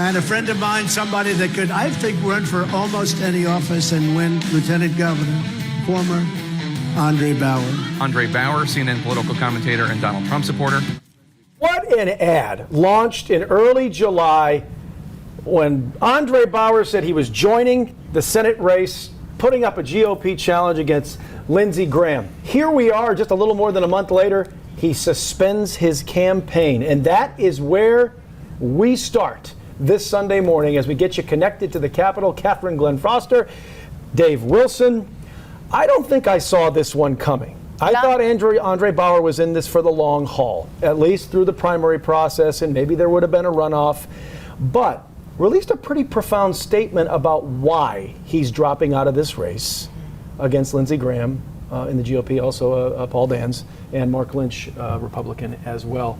And a friend of mine, somebody that could, I think, run for almost any office and win lieutenant governor, former Andre Bauer. Andre Bauer, CNN political commentator and Donald Trump supporter. What an ad launched in early July when Andre Bauer said he was joining the Senate race, putting up a GOP challenge against Lindsey Graham. Here we are just a little more than a month later. He suspends his campaign. And that is where we start this Sunday morning as we get you connected to the Capitol. Catherine Glenn Foster, Dave Wilson. I don't think I saw this one coming. I thought Andre Bauer was in this for the long haul, at least through the primary process, and maybe there would have been a runoff. But released a pretty profound statement about why he's dropping out of this race against Lindsey Graham in the GOP, also Paul Dans, and Mark Lynch, Republican as well.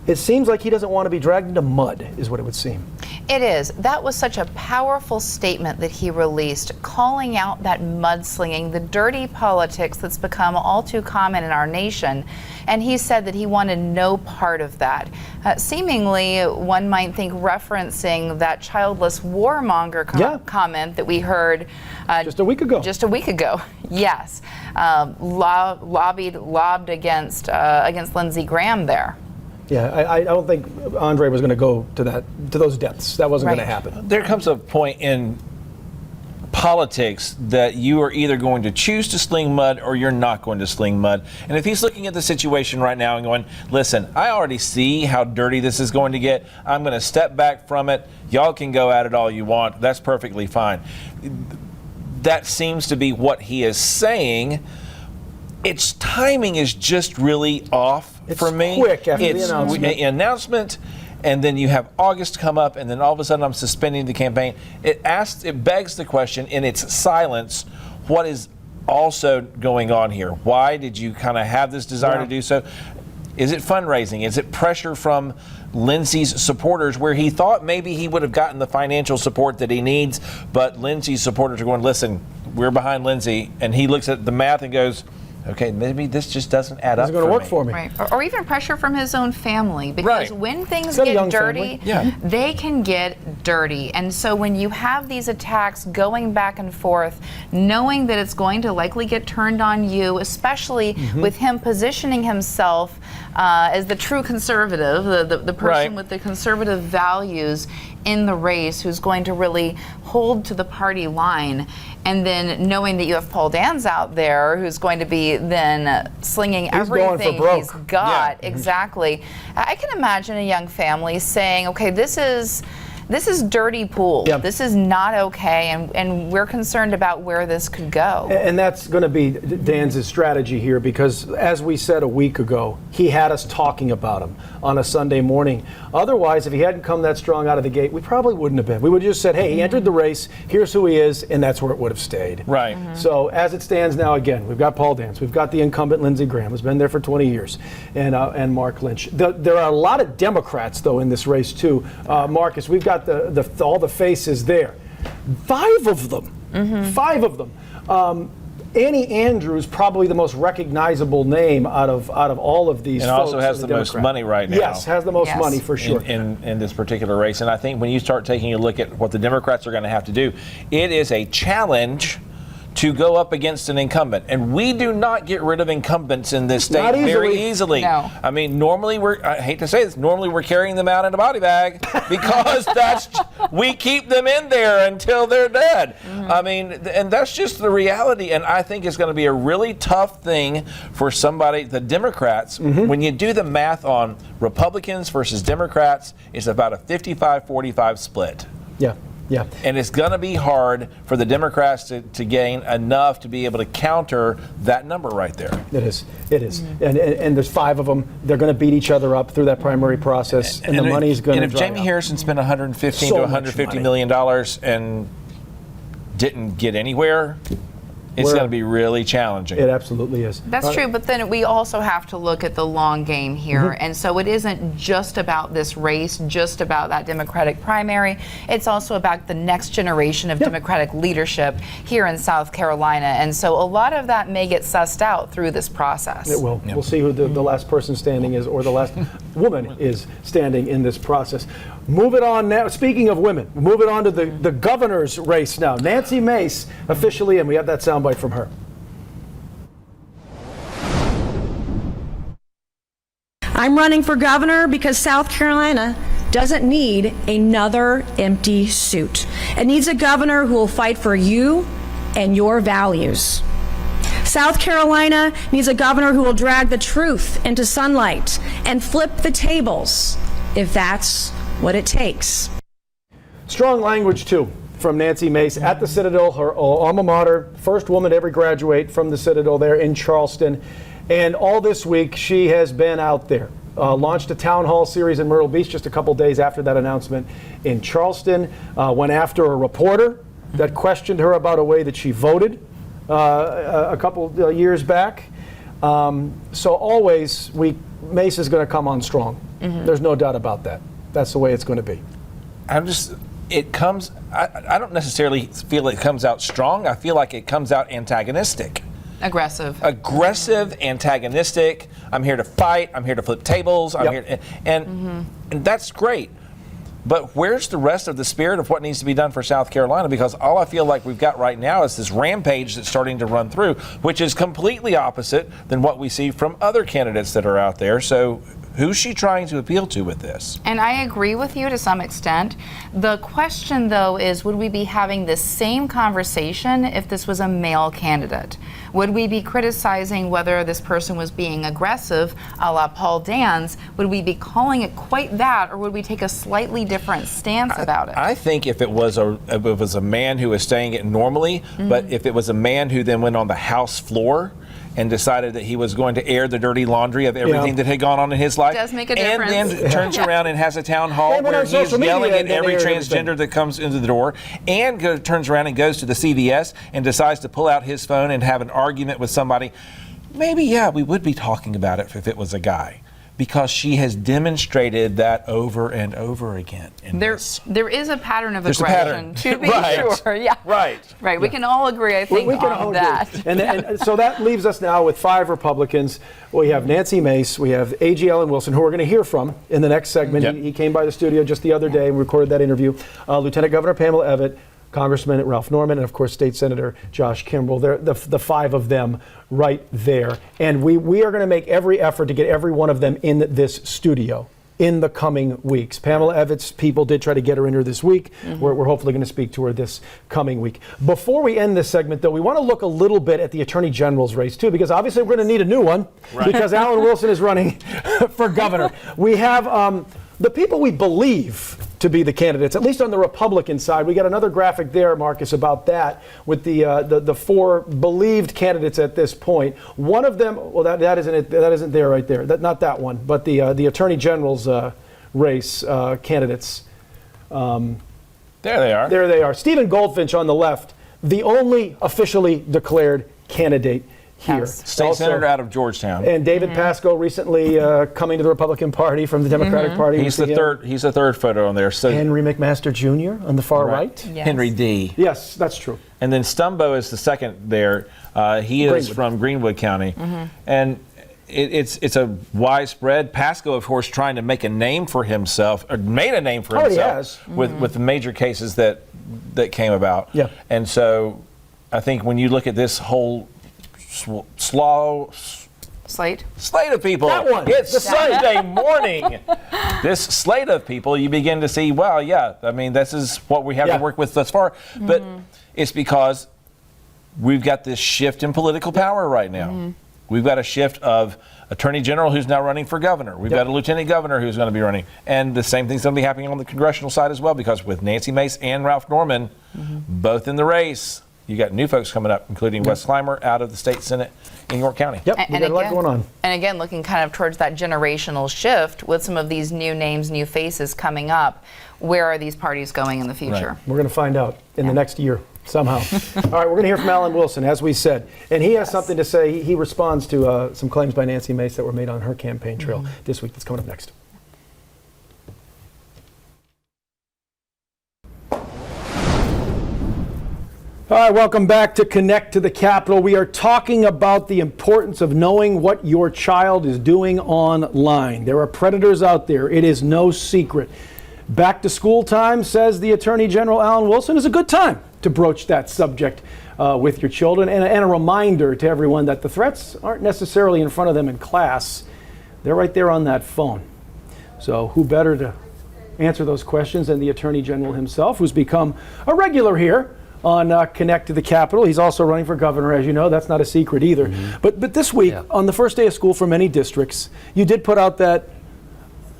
It seems like he doesn't want to be dragged into mud, is what it would seem. It is. That was such a powerful statement that he released, calling out that mudslinging, the dirty politics that's become all too common in our nation. And he said that he wanted no part of that. Seemingly, one might think referencing that childless warmonger comment that we heard just a week ago. Yes. Lobbed against Lindsey Graham there. Yeah, I don't think Andre was going to go to those depths. That wasn't going to happen. There comes a point in politics that you are either going to choose to sling mud or you're not going to sling mud. And if he's looking at the situation right now and going, listen, I already see how dirty this is going to get. I'm going to step back from it. Y'all can go at it all you want. That's perfectly fine. That seems to be what he is saying. Its timing is just really off for me. Quick after the announcement. Announcement, and then you have August come up, and then all of a sudden I'm suspending the campaign. It begs the question in its silence, what is also going on here? Why did you kind of have this desire to do so? Is it fundraising? Is it pressure from Lindsey's supporters where he thought maybe he would have gotten the financial support that he needs, but Lindsey's supporters are going, listen, we're behind Lindsey, and he looks at the math and goes, okay, maybe this just doesn't add up. It's going to work for me. Right. Or even pressure from his own family, because when things get dirty, they can get dirty. And so when you have these attacks going back and forth, knowing that it's going to likely get turned on you, especially with him positioning himself as the true conservative, the person with the conservative values in the race who's going to really hold to the party line, and then knowing that you have Paul Dans out there who's going to be then slinging everything he's got. Exactly. I can imagine a young family saying, okay, this is dirty pool. This is not okay, and we're concerned about where this could go. And that's going to be Dan's strategy here, because as we said a week ago, he had us talking about him on a Sunday morning. Otherwise, if he hadn't come that strong out of the gate, we probably wouldn't have been. We would have just said, hey, he entered the race, here's who he is, and that's where it would have stayed. Right. So as it stands now, again, we've got Paul Dans, we've got the incumbent Lindsey Graham, who's been there for 20 years, and Mark Lynch. There are a lot of Democrats, though, in this race, too. Marcus, we've got all the faces there. 5 of them. 5 of them. Annie Andrews, probably the most recognizable name out of all of these. And folks also has the most money right now. Yes, has the most money for sure in this particular race. And I think when you start taking a look at what the Democrats are going to have to do, it is a challenge to go up against an incumbent. And we do not get rid of incumbents in this state very easily. No. I mean, normally I hate to say this, normally we're carrying them out in a body bag because we keep them in there until they're dead. I mean, and that's just the reality. And I think it's going to be a really tough thing for the Democrats. When you do the math on Republicans versus Democrats, it's about a 55-45 split. Yeah. And it's going to be hard for the Democrats to gain enough to be able to counter that number right there. It is. And there's 5 of them. They're going to beat each other up through that primary process, and the money's going to dry up. And if Jamie Harrison spent $115 to $150 million and didn't get anywhere, It's going to be really challenging. It absolutely is. That's true, but then we also have to look at the long game here. And so it isn't just about this race, just about that Democratic primary. It's also about the next generation of Democratic leadership here in South Carolina. And so a lot of that may get sussed out through this process. It will. We'll see who the last person standing is, or the last woman is standing in this process. Move it on now. Speaking of women, move it on to the governor's race now. Nancy Mace officially, and we have that soundbite from her. I'm running for governor because South Carolina doesn't need another empty suit. It needs a governor who will fight for you and your values. South Carolina needs a governor who will drag the truth into sunlight and flip the tables, if that's what it takes. Strong language, too, from Nancy Mace at the Citadel, her alma mater, first woman to ever graduate from the Citadel there in Charleston. And all this week, she has been out there. Launched a town hall series in Myrtle Beach just a couple days after that announcement in Charleston. Went after a reporter that questioned her about a way that she voted a couple years back. So always, Mace is going to come on strong. There's no doubt about that. That's the way it's going to be. I don't necessarily feel it comes out strong. I feel like it comes out antagonistic. Aggressive, antagonistic. I'm here to fight. I'm here to flip tables. I'm here, and that's great. But where's the rest of the spirit of what needs to be done for South Carolina? Because all I feel like we've got right now is this rampage that's starting to run through, which is completely opposite than what we see from other candidates that are out there. So who's she trying to appeal to with this? And I agree with you to some extent. The question, though, is would we be having this same conversation if this was a male candidate? Would we be criticizing whether this person was being aggressive, a la Paul Dans? Would we be calling it quite that, or would we take a slightly different stance about it? I think if it was a man who was saying it normally, but if it was a man who then went on the House floor and decided that he was going to air the dirty laundry of everything that had gone on in his life. It does make a difference. And then turns around and has a town hall where he's yelling at every transgender that comes into the door, and turns around and goes to the CVS and decides to pull out his phone and have an argument with somebody. Maybe, we would be talking about it if it was a guy. Because she has demonstrated that over and over again. There is a pattern of aggression, to be sure. Yeah. Right. We can all agree, I think, on that. And so that leaves us now with 5 Republicans. We have Nancy Mace, we have A.G. Allen Wilson, who we're going to hear from in the next segment. He came by the studio just the other day and recorded that interview. Lieutenant Governor Pamela Evette, Congressman Ralph Norman, and of course State Senator Josh Kimbrell. They're the 5 of them right there. And we are going to make every effort to get every one of them in this studio in the coming weeks. Pamela Evette's people did try to get her in here this week. We're hopefully going to speak to her this coming week. Before we end this segment, though, we want to look a little bit at the Attorney General's race, too, because obviously we're going to need a new one because Alan Wilson is running for governor. We have the people we believe to be the candidates, at least on the Republican side. We got another graphic there, Marcus, about that with the 4 believed candidates at this point. One of them, well, that isn't it. That isn't there right there. Not that one, but the Attorney General's race candidates. There they are. There they are. Stephen Goldfinch on the left, the only officially declared candidate here. State Senator out of Georgetown. And David Pasco recently coming to the Republican Party from the Democratic Party. He's the third photo on there. So Henry McMaster Jr. on the far right. Yes. Henry D. Yes, that's true. And then Stumbo is the second there. He is from Greenwood County. And it's a widespread. Pasco, of course, trying to make a name for himself, or made a name for himself with the major cases that came about. Yeah. And so I think when you look at this whole slate of people. That one. It's Sunday morning. This slate of people, you begin to see, wow, I mean, this is what we have to work with thus far. But it's because we've got this shift in political power right now. We've got a shift of Attorney General who's now running for governor. We've got a Lieutenant Governor who's going to be running. And the same thing's going to be happening on the congressional side as well, because with Nancy Mace and Ralph Norman both in the race, you got new folks coming up, including Wes Clymer out of the state Senate in York County. Yep, we got a lot going on. And again, looking kind of towards that generational shift with some of these new names, new faces coming up, where are these parties going in the future? We're going to find out in the next year. Somehow. All right, we're going to hear from Alan Wilson, as we said. And he has something to say. He responds to some claims by Nancy Mace that were made on her campaign trail this week. That's coming up next. All right, welcome back to Connect to the Capitol. We are talking about the importance of knowing what your child is doing online. There are predators out there. It is no secret. Back to school time, says the Attorney General Alan Wilson, is a good time to broach that subject with your children, and a reminder to everyone that the threats aren't necessarily in front of them in class. They're right there on that phone. So who better to answer those questions than the Attorney General himself, who's become a regular here on Connect to the Capitol. He's also running for governor, as you know. That's not a secret either. But this week, on the first day of school for many districts, you did put out that,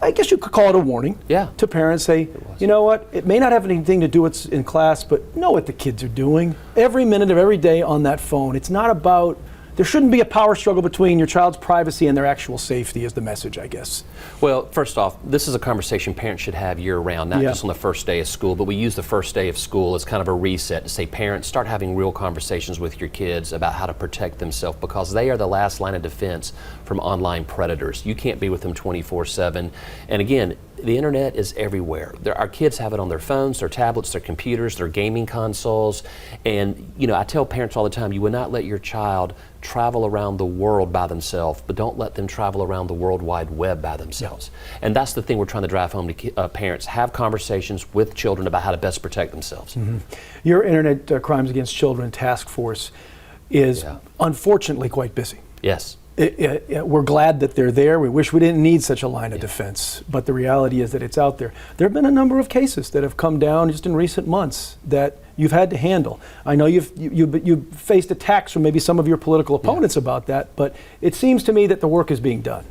I guess you could call it a warning to parents. Say, you know what, it may not have anything to do with in class, but know what the kids are doing every minute of every day on that phone. It's not about, there shouldn't be a power struggle between your child's privacy and their actual safety, is the message, I guess. Well, first off, this is a conversation parents should have year-round, not just on the first day of school, but we use the first day of school as kind of a reset to say, parents, start having real conversations with your kids about how to protect themselves, because they are the last line of defense from online predators. You can't be with them 24/7. And again, the internet is everywhere. Our kids have it on their phones, their tablets, their computers, their gaming consoles. And, you know, I tell parents all the time, you would not let your child travel around the world by themselves, but don't let them travel around the World Wide Web by themselves. And that's the thing we're trying to drive home to parents. Have conversations with children about how to best protect themselves. Your Internet Crimes Against Children task force is unfortunately quite busy. Yes. We're glad that they're there. We wish we didn't need such a line of defense, but the reality is that it's out there. There have been a number of cases that have come down just in recent months that you've had to handle. I know you've faced attacks from maybe some of your political opponents about that, but it seems to me that the work is being done.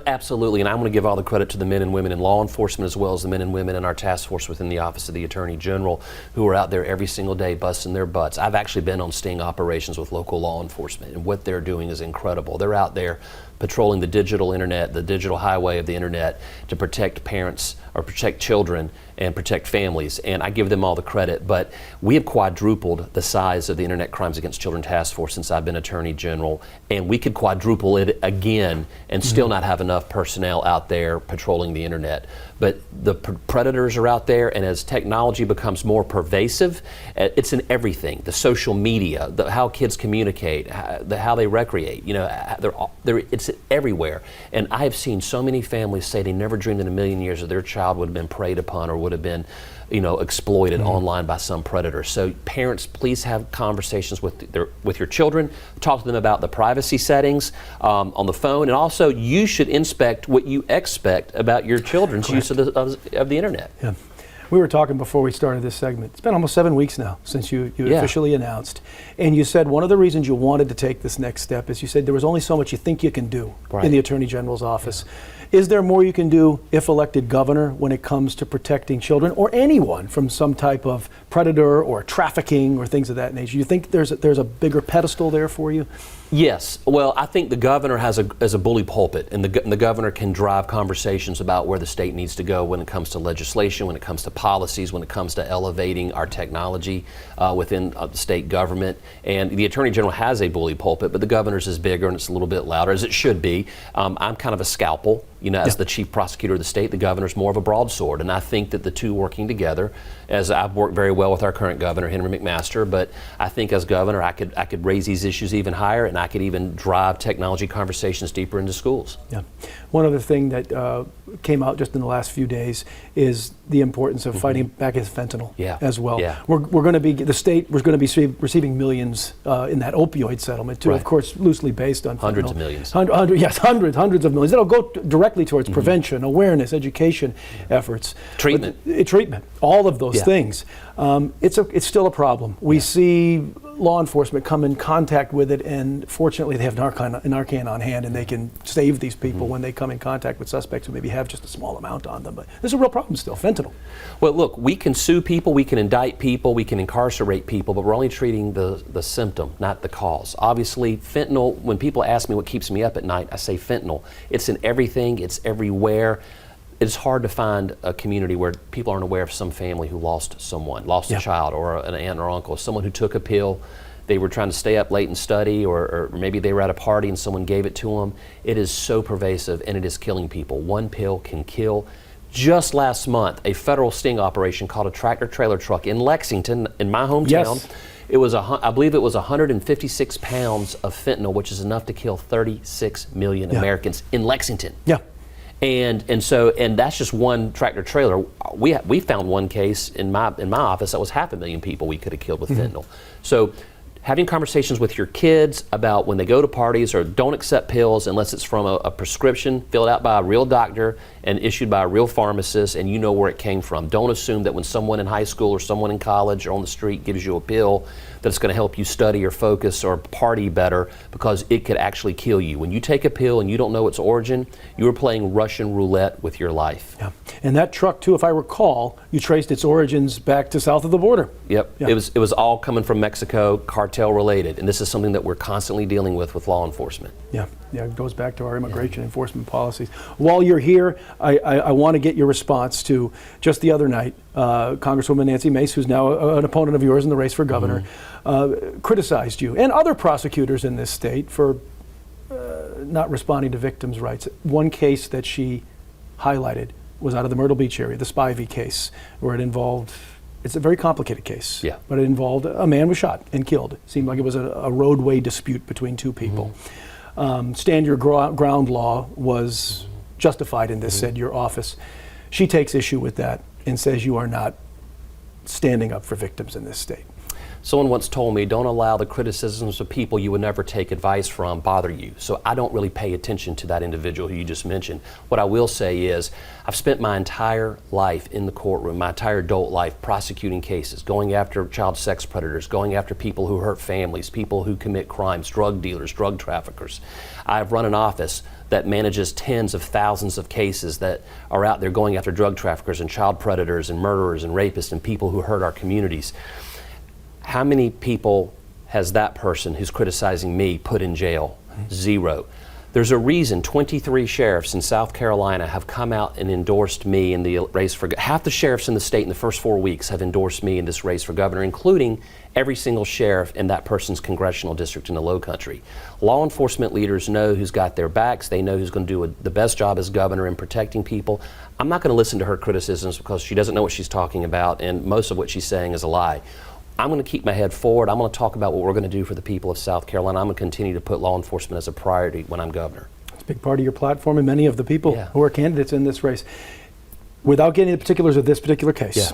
Absolutely, and I want to give all the credit to the men and women in law enforcement, as well as the men and women in our task force within the Office of the Attorney General, who are out there every single day busting their butts. I've actually been on sting operations with local law enforcement, and what they're doing is incredible. They're out there patrolling the digital internet, the digital highway of the internet, to protect parents or protect children and protect families, and I give them all the credit. But we have quadrupled the size of the Internet Crimes Against Children Task Force since I've been Attorney General, and we could quadruple it again and still not have enough personnel out there patrolling the internet. But the predators are out there, and as technology becomes more pervasive, it's in everything. The social media, how kids communicate, how they recreate, you know, it's everywhere. And I have seen so many families say they never dreamed in a million years that their child would have been preyed upon or would have been, you know, exploited online by some predator. So parents, please have conversations with your children. Talk to them about the privacy settings on the phone, and also you should inspect what you expect about your children's use of the internet. Yeah. We were talking before we started this segment. It's been almost 7 weeks now since you officially announced. And you said one of the reasons you wanted to take this next step is you said there was only so much you think you can do in the Attorney General's office. Is there more you can do if elected governor when it comes to protecting children or anyone from some type of predator or trafficking or things of that nature? You think there's a bigger pedestal there for you? Yes. Well, I think the governor has a bully pulpit, and the governor can drive conversations about where the state needs to go when it comes to legislation, when it comes to policies, when it comes to elevating our technology within the state government. And the Attorney General has a bully pulpit, but the governor's is bigger and it's a little bit louder, as it should be. I'm kind of a scalpel. You know, as the chief prosecutor of the state, the governor's more of a broadsword, and I think that the two working together, as I've worked very well with our current governor, Henry McMaster, but I think as governor, I could raise these issues even higher, and I could even drive technology conversations deeper into schools. Yeah. One other thing that came out just in the last few days is the importance of fighting back against fentanyl as well. Yeah. We're going to be, the state was going to be receiving millions in that opioid settlement too, of course, loosely based on hundreds of millions. Hundreds of millions. That'll go directly towards prevention, awareness, education efforts. Treatment, all of those things. It's still a problem. We see law enforcement come in contact with it, and fortunately they have Narcan on hand, and they can save these people when they come in contact with suspects who maybe have just a small amount on them. But there's a real problem still, fentanyl. Well, look, we can sue people, we can indict people, we can incarcerate people, but we're only treating the symptom, not the cause. Obviously, fentanyl, when people ask me what keeps me up at night, I say fentanyl. It's in everything, it's everywhere. it's hard to find a community where people aren't aware of some family who lost someone, lost a child or an aunt or uncle, someone who took a pill. They were trying to stay up late and study, or maybe they were at a party and someone gave it to them. It is so pervasive, and it is killing people. One pill can kill. Just last month, a federal sting operation called a tractor-trailer truck in Lexington, in my hometown. It was, I believe it was 156 pounds of fentanyl, which is enough to kill 36 million Americans in Lexington. And that's just one tractor trailer. We found one case in my office that was 500,000 people we could have killed with fentanyl. So having conversations with your kids about when they go to parties, or don't accept pills unless it's from a prescription filled out by a real doctor and issued by a real pharmacist, and you know where it came from. Don't assume that when someone in high school or someone in college or on the street gives you a pill that it's going to help you study or focus or party better, because it could actually kill you. When you take a pill and you don't know its origin, you are playing Russian roulette with your life. And that truck too, if I recall, you traced its origins back to south of the border. It was all coming from Mexico, cartel related, and this is something that we're constantly dealing with law enforcement. It goes back to our immigration enforcement policies. While you're here, I want to get your response to just the other night, Congresswoman Nancy Mace, who's now an opponent of yours in the race for governor, criticized you and other prosecutors in this state for not responding to victims' rights. One case that she highlighted was out of the Myrtle Beach area, the Spivey case, where it involved, it's a very complicated case, but it involved a man was shot and killed. It seemed like it was a roadway dispute between two people. Stand your ground law was justified in this, said your office. She takes issue with that and says you are not standing up for victims in this state. Someone once told me, don't allow the criticisms of people you would never take advice from bother you. So I don't really pay attention to that individual who you just mentioned. What I will say is, I've spent my entire life in the courtroom, my entire adult life, prosecuting cases, going after child sex predators, going after people who hurt families, people who commit crimes, drug dealers, drug traffickers. I've run an office that manages tens of thousands of cases that are out there going after drug traffickers and child predators and murderers and rapists and people who hurt our communities. How many people has that person who's criticizing me put in jail? Zero. There's a reason 23 sheriffs in South Carolina have come out and endorsed me in the race for governor. Half the sheriffs in the state in the first 4 weeks have endorsed me in this race for governor, including every single sheriff in that person's congressional district in the Lowcountry. Law enforcement leaders know who's got their backs. They know who's going to do the best job as governor in protecting people. I'm not going to listen to her criticisms because she doesn't know what she's talking about, and most of what she's saying is a lie. I'm going to keep my head forward. I'm going to talk about what we're going to do for the people of South Carolina. I'm going to continue to put law enforcement as a priority when I'm governor. It's a big part of your platform and many of the people who are candidates in this race. Without getting the particulars of this particular case,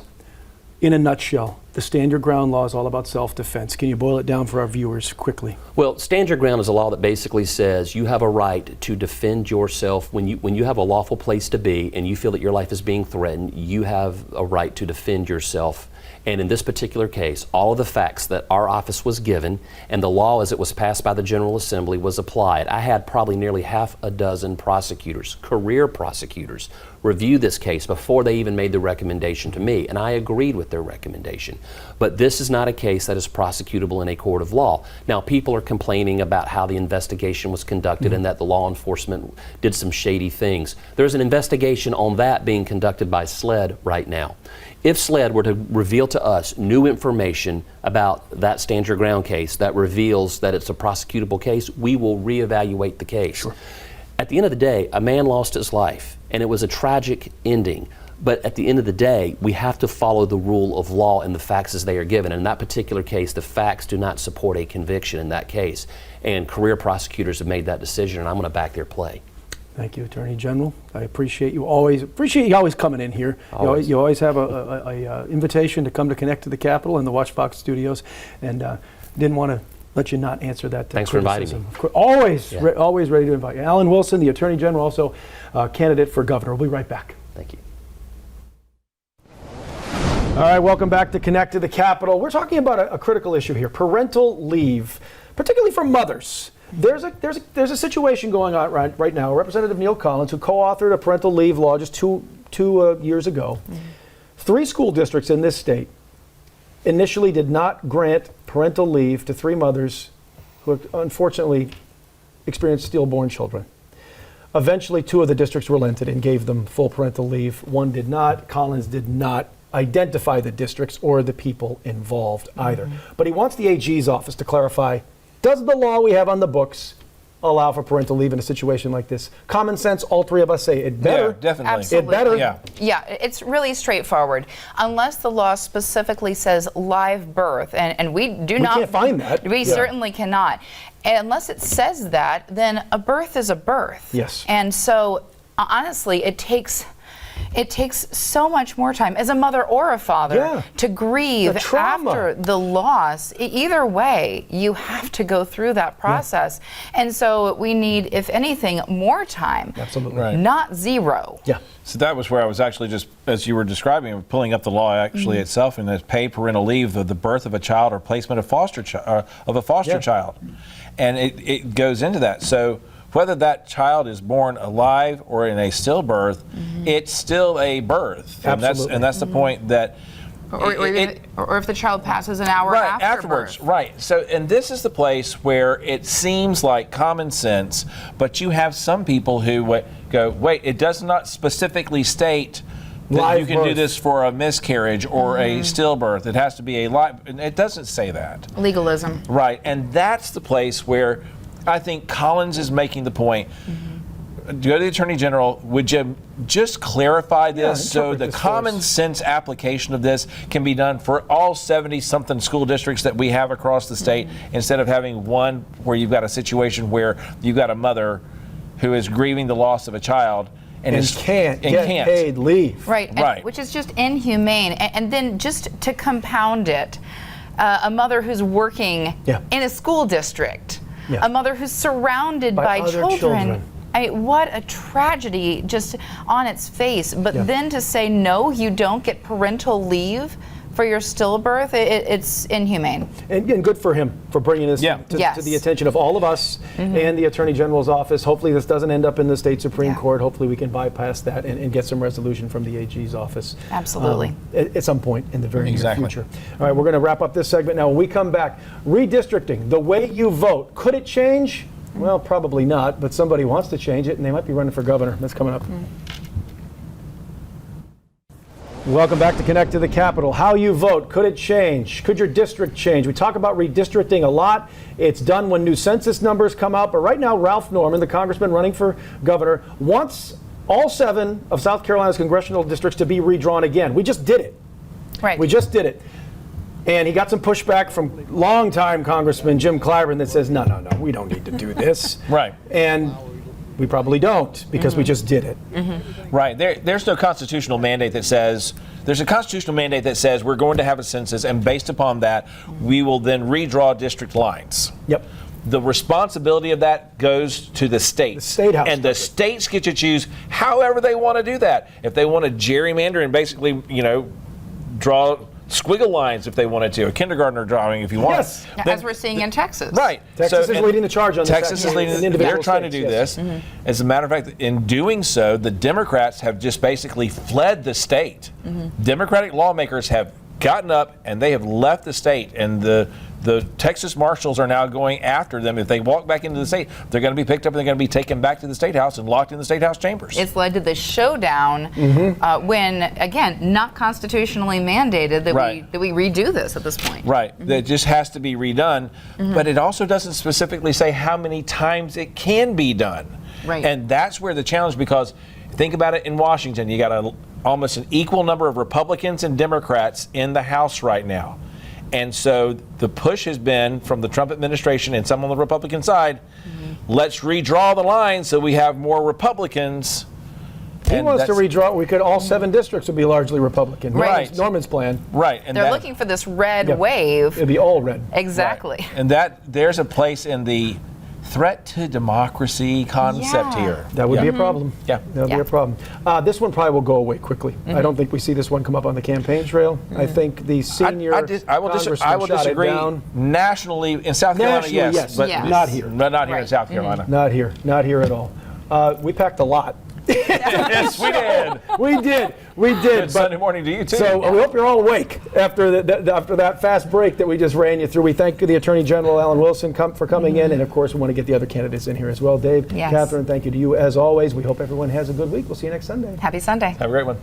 in a nutshell, the Stand Your Ground law is all about self-defense. Can you boil it down for our viewers quickly? Well, Stand Your Ground is a law that basically says you have a right to defend yourself when you have a lawful place to be and you feel that your life is being threatened. You have a right to defend yourself. And in this particular case, all of the facts that our office was given and the law as it was passed by the General Assembly was applied. I had probably nearly half a dozen prosecutors, career prosecutors, review this case before they even made the recommendation to me, and I agreed with their recommendation. But this is not a case that is prosecutable in a court of law. Now, people are complaining about how the investigation was conducted and that the law enforcement did some shady things. There's an investigation on that being conducted by SLED right now. If SLED were to reveal to us new information about that Stand Your Ground case that reveals that it's a prosecutable case, we will reevaluate the case. At the end of the day, a man lost his life, and it was a tragic ending. But at the end of the day, we have to follow the rule of law and the facts as they are given. In that particular case, the facts do not support a conviction in that case. And career prosecutors have made that decision, and I'm going to back their play. Thank you, Attorney General. I appreciate you always coming in here. You always have a invitation to come to connect to the Capitol and the Watchbox studios, and didn't want to let you not answer that. Thanks for inviting me. Always ready to invite you. Alan Wilson, the Attorney General, also candidate for governor. We'll be right back. Thank you. All right, welcome back to Connect to the Capitol. We're talking about a critical issue here, parental leave, particularly for mothers. There's a situation going on right now. Representative Neil Collins, who co-authored a parental leave law just two years ago. 3 school districts in this state initially did not grant parental leave to 3 mothers who have unfortunately experienced stillborn children. Eventually, 2 of the districts relented and gave them full parental leave. 1 did not. Collins did not identify the districts or the people involved either. But he wants the AG's office to clarify, does the law we have on the books allow for parental leave in a situation like this? Common sense, all 3 of us say it better. Yeah, definitely. Absolutely. It better. Yeah, it's really straightforward. Unless the law specifically says live birth, and we do not. We can't find that. We certainly cannot. And unless it says that, then a birth is a birth. Yes. And so, honestly, it takes so much more time as a mother or a father to grieve The trauma. after the loss. Either way, you have to go through that process. And so we need, if anything, more time. Absolutely. Right. Not 0. Yeah. So that was where I was actually just, as you were describing, pulling up the law actually itself, and the paid parental leave of the birth of a child or placement of a foster child, and it goes into that. So whether that child is born alive or in a stillbirth, it's still a birth, Absolutely. and that's the point that. Or if the child passes an hour afterwards. birth. Right. So, and this is the place where it seems like common sense, but you have some people who go, wait, it does not specifically state that Live you can do birth. this for a miscarriage or a stillbirth. It has to be a live, and it doesn't say that. Legalism. Right. And that's the place where I think Collins is making the point. Go to the Attorney General, would you just clarify this so interpret the this for common us. sense application of this can be done for all 70-something school districts that we have across the state, instead of having one where you've got a situation where you've got a mother who is grieving the loss of a child and can't get paid leave. Right. Right. Which is just inhumane. And then just to compound it, a mother who's working in a school district, a mother who's surrounded by other children. I mean, what a tragedy just on its face. But then to say, no, you don't get parental leave for your stillbirth, it's inhumane. And good for him for bringing this to the attention of all of us and the Attorney General's office. Hopefully this doesn't end up in the state Supreme Court. Hopefully we can bypass that and get some resolution from the AG's office. Absolutely. At some point in the very near future. All right, we're going to wrap up this segment now. When we come back, redistricting, the way you vote, could it change? Well, probably not, but somebody wants to change it, and they might be running for governor. That's coming up. Welcome back to Connect to the Capitol. How you vote, could it change? Could your district change? We talk about redistricting a lot. It's done when new census numbers come out, but right now Ralph Norman, the congressman running for governor, wants all 7 of South Carolina's congressional districts to be redrawn again. We just did it. Right. We just did it. And he got some pushback from longtime Congressman Jim Clyburn that says, no, we don't need to do this. Right. And we probably don't, because we just did it. Right. There's no constitutional mandate that says, there's a constitutional mandate that says we're going to have a census, and based upon that, we will then redraw district lines. Yep. The responsibility of that goes to the states. The state house. And the states get to choose however they want to do that. If they want to gerrymander and basically, draw squiggle lines if they wanted to, a kindergartner drawing if you want. Yes. As we're seeing in Texas. Right. Texas is leading the charge on this. Texas is leading. They're trying to do this. As a matter of fact, in doing so, the Democrats have just basically fled the state. Democratic lawmakers have gotten up and they have left the state, and the Texas Marshals are now going after them. If they walk back into the state, they're going to be picked up and they're going to be taken back to the State House and locked in the State House chambers. It's led to this showdown when, again, not constitutionally mandated that we redo this at this point. Right. That just has to be redone. But it also doesn't specifically say how many times it can be done. Right. And that's where the challenge, because think about it in Washington, you got almost an equal number of Republicans and Democrats in the House right now. And so the push has been from the Trump administration and some on the Republican side, let's redraw the line so we have more Republicans. He wants to redraw. We could, all 7 districts would be largely Republican. Right. Norman's plan. Right. And They're looking for this red wave. It'd be all red. Exactly. Right. And there's a place in the threat to democracy concept here. That would be a problem. Yeah. That would be a problem. This one probably will go away quickly. I don't think we see this one come up on the campaign trail. I think the senior I will disagree. Nationally, in South Carolina, yes. But not here. But not here in South Carolina. Not here. Not here at all. We packed a lot. Yes, we did. We did. Good Sunday morning to you, too. So we hope you're all awake after that fast break that we just ran you through. We thank the Attorney General, Alan Wilson, for coming in. And, of course, we want to get the other candidates in here as well. Dave, Yes. Catherine, thank you to you as always. We hope everyone has a good week. We'll see you next Sunday. Happy Sunday. Have a great one.